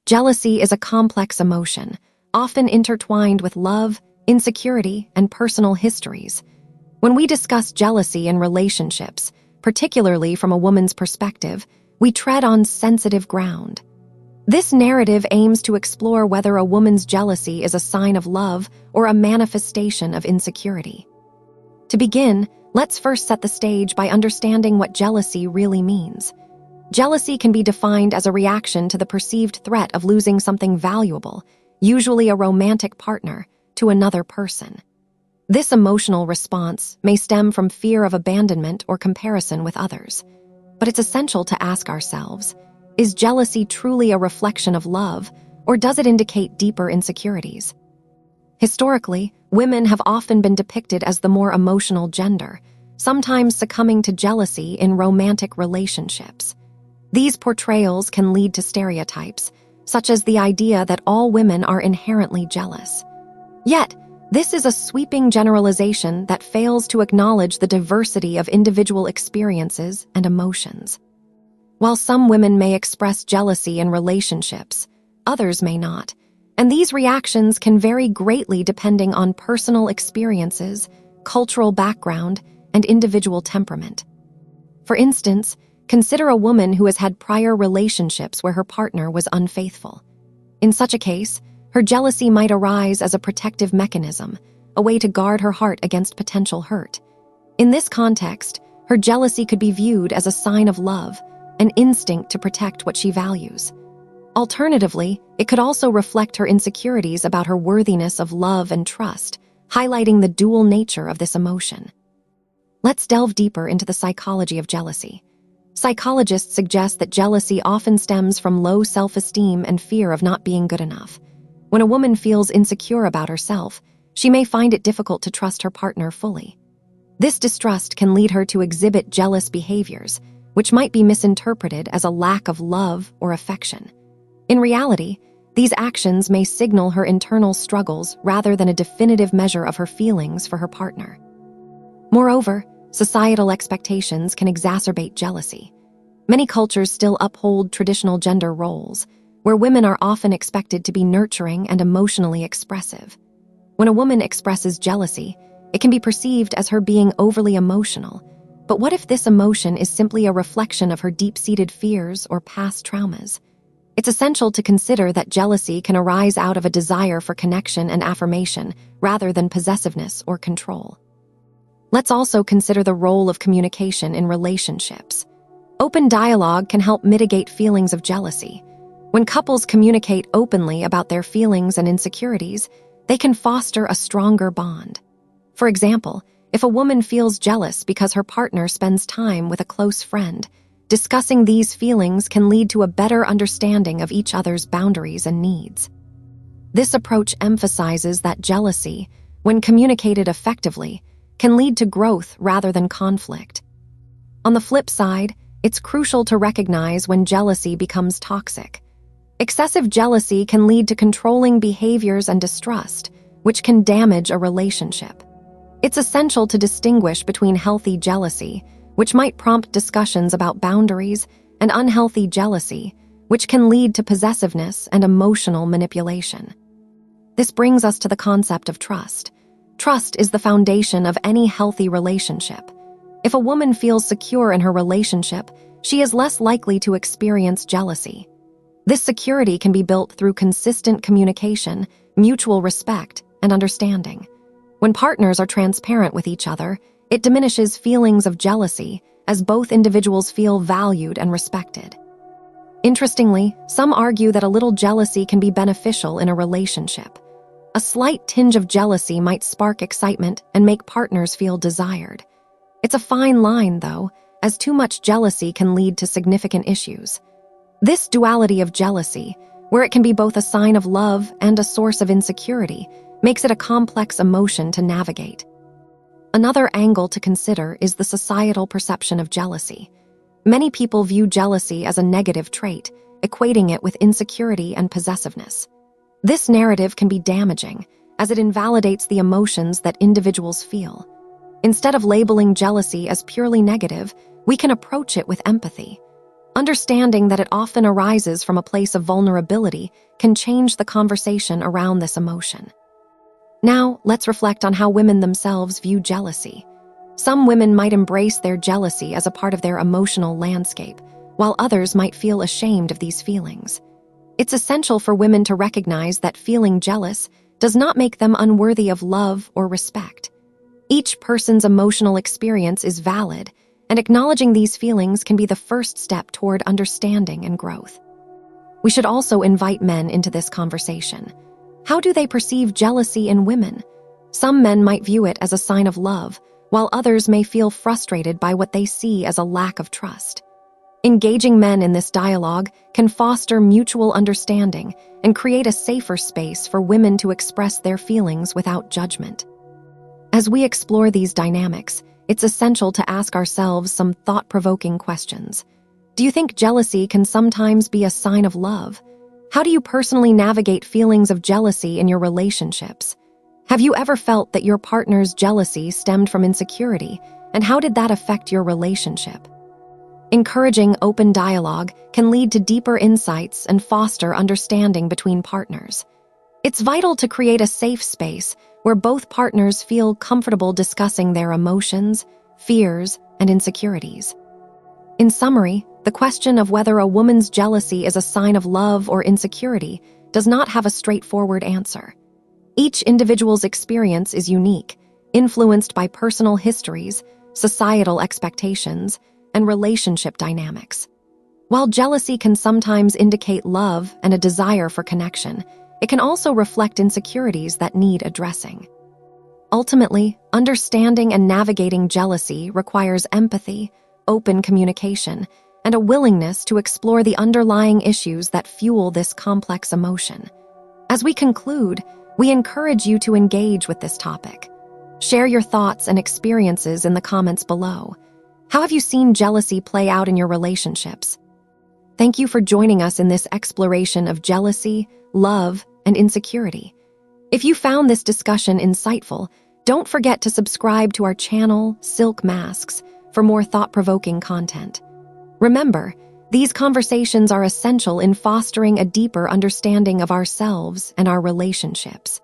Jealousy is a complex emotion, often intertwined with love, insecurity, and personal histories. When we discuss jealousy in relationships, particularly from a woman's perspective, we tread on sensitive ground. This narrative aims to explore whether a woman's jealousy is a sign of love or a manifestation of insecurity. To begin, let's first set the stage by understanding what jealousy really means. Jealousy can be defined as a reaction to the perceived threat of losing something valuable, usually a romantic partner, to another person. This emotional response may stem from fear of abandonment or comparison with others. But it's essential to ask ourselves, is jealousy truly a reflection of love, or does it indicate deeper insecurities? Historically, women have often been depicted as the more emotional gender, sometimes succumbing to jealousy in romantic relationships. These portrayals can lead to stereotypes, such as the idea that all women are inherently jealous. Yet, this is a sweeping generalization that fails to acknowledge the diversity of individual experiences and emotions. While some women may express jealousy in relationships, others may not, and these reactions can vary greatly depending on personal experiences, cultural background, and individual temperament. For instance, consider a woman who has had prior relationships where her partner was unfaithful. In such a case, her jealousy might arise as a protective mechanism, a way to guard her heart against potential hurt. In this context, her jealousy could be viewed as a sign of love, an instinct to protect what she values. Alternatively, it could also reflect her insecurities about her worthiness of love and trust, highlighting the dual nature of this emotion. Let's delve deeper into the psychology of jealousy. Psychologists suggest that jealousy often stems from low self-esteem and fear of not being good enough. When a woman feels insecure about herself, she may find it difficult to trust her partner fully. This distrust can lead her to exhibit jealous behaviors, which might be misinterpreted as a lack of love or affection. In reality, these actions may signal her internal struggles rather than a definitive measure of her feelings for her partner. Moreover, societal expectations can exacerbate jealousy. Many cultures still uphold traditional gender roles, where women are often expected to be nurturing and emotionally expressive. When a woman expresses jealousy, it can be perceived as her being overly emotional. But what if this emotion is simply a reflection of her deep-seated fears or past traumas? It's essential to consider that jealousy can arise out of a desire for connection and affirmation rather than possessiveness or control. Let's also consider the role of communication in relationships. Open dialogue can help mitigate feelings of jealousy. When couples communicate openly about their feelings and insecurities, they can foster a stronger bond. For example, if a woman feels jealous because her partner spends time with a close friend, discussing these feelings can lead to a better understanding of each other's boundaries and needs. This approach emphasizes that jealousy, when communicated effectively, can lead to growth rather than conflict. On the flip side, it's crucial to recognize when jealousy becomes toxic. Excessive jealousy can lead to controlling behaviors and distrust, which can damage a relationship. It's essential to distinguish between healthy jealousy, which might prompt discussions about boundaries, and unhealthy jealousy, which can lead to possessiveness and emotional manipulation. This brings us to the concept of trust. Trust is the foundation of any healthy relationship. If a woman feels secure in her relationship, she is less likely to experience jealousy. This security can be built through consistent communication, mutual respect, and understanding. When partners are transparent with each other, it diminishes feelings of jealousy as both individuals feel valued and respected. Interestingly, some argue that a little jealousy can be beneficial in a relationship. A slight tinge of jealousy might spark excitement and make partners feel desired. It's a fine line, though, as too much jealousy can lead to significant issues. This duality of jealousy, where it can be both a sign of love and a source of insecurity, makes it a complex emotion to navigate. Another angle to consider is the societal perception of jealousy. Many people view jealousy as a negative trait, equating it with insecurity and possessiveness. This narrative can be damaging, as it invalidates the emotions that individuals feel. Instead of labeling jealousy as purely negative, we can approach it with empathy. Understanding that it often arises from a place of vulnerability can change the conversation around this emotion. Now, let's reflect on how women themselves view jealousy. Some women might embrace their jealousy as a part of their emotional landscape, while others might feel ashamed of these feelings. It's essential for women to recognize that feeling jealous does not make them unworthy of love or respect. Each person's emotional experience is valid, and acknowledging these feelings can be the first step toward understanding and growth. We should also invite men into this conversation. How do they perceive jealousy in women? Some men might view it as a sign of love, while others may feel frustrated by what they see as a lack of trust. Engaging men in this dialogue can foster mutual understanding and create a safer space for women to express their feelings without judgment. As we explore these dynamics, it's essential to ask ourselves some thought-provoking questions. Do you think jealousy can sometimes be a sign of love? How do you personally navigate feelings of jealousy in your relationships? Have you ever felt that your partner's jealousy stemmed from insecurity, and how did that affect your relationship? Encouraging open dialogue can lead to deeper insights and foster understanding between partners. It's vital to create a safe space where both partners feel comfortable discussing their emotions, fears, and insecurities. In summary, the question of whether a woman's jealousy is a sign of love or insecurity does not have a straightforward answer. Each individual's experience is unique, influenced by personal histories, societal expectations, and relationship dynamics. While jealousy can sometimes indicate love and a desire for connection, it can also reflect insecurities that need addressing. Ultimately, understanding and navigating jealousy requires empathy, open communication, and a willingness to explore the underlying issues that fuel this complex emotion. As we conclude, we encourage you to engage with this topic. Share your thoughts and experiences in the comments below. How have you seen jealousy play out in your relationships? Thank you for joining us in this exploration of jealousy, love, and insecurity. If you found this discussion insightful, don't forget to subscribe to our channel, Silk Masks, for more thought-provoking content. Remember, these conversations are essential in fostering a deeper understanding of ourselves and our relationships.